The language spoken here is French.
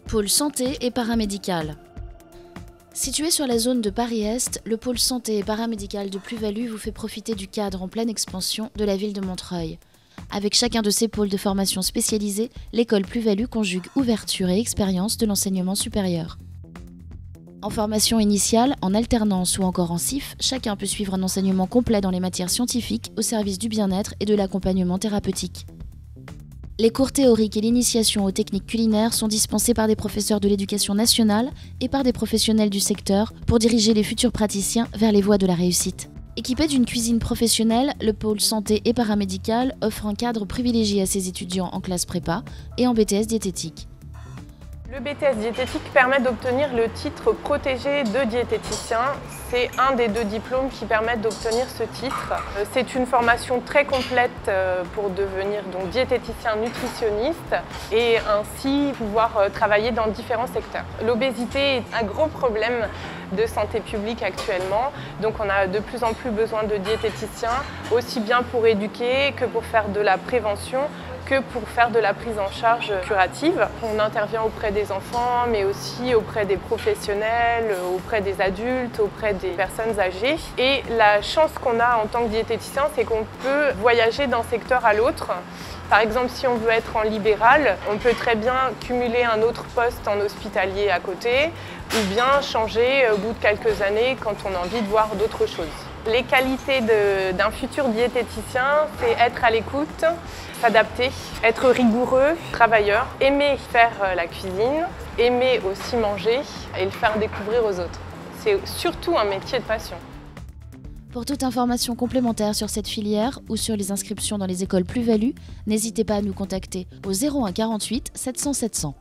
Pôle santé et paramédical. Situé sur la zone de Paris-Est, le pôle santé et paramédical de Plus-Value vous fait profiter du cadre en pleine expansion de la ville de Montreuil. Avec chacun de ses pôles de formation spécialisés, l'école Plus-Value conjugue ouverture et expérience de l'enseignement supérieur. En formation initiale, en alternance ou encore en CIF, chacun peut suivre un enseignement complet dans les matières scientifiques au service du bien-être et de l'accompagnement thérapeutique. Les cours théoriques et l'initiation aux techniques culinaires sont dispensés par des professeurs de l'éducation nationale et par des professionnels du secteur pour diriger les futurs praticiens vers les voies de la réussite. Équipé d'une cuisine professionnelle, le pôle santé et paramédical offre un cadre privilégié à ses étudiants en classe prépa et en BTS diététique. Le BTS diététique permet d'obtenir le titre protégé de diététicien. C'est un des 2 diplômes qui permettent d'obtenir ce titre. C'est une formation très complète pour devenir donc diététicien nutritionniste et ainsi pouvoir travailler dans différents secteurs. L'obésité est un gros problème de santé publique actuellement, donc on a de plus en plus besoin de diététiciens, aussi bien pour éduquer que pour faire de la prévention, que pour faire de la prise en charge curative. On intervient auprès des enfants, mais aussi auprès des professionnels, auprès des adultes, auprès des personnes âgées. Et la chance qu'on a en tant que diététicien, c'est qu'on peut voyager d'un secteur à l'autre. Par exemple, si on veut être en libéral, on peut très bien cumuler un autre poste en hospitalier à côté, ou bien changer au bout de quelques années quand on a envie de voir d'autres choses. Les qualités d'un futur diététicien, c'est être à l'écoute, s'adapter, être rigoureux, travailleur, aimer faire la cuisine, aimer aussi manger et le faire découvrir aux autres. C'est surtout un métier de passion. Pour toute information complémentaire sur cette filière ou sur les inscriptions dans les écoles Plus-Value, n'hésitez pas à nous contacter au 01 48 700 700.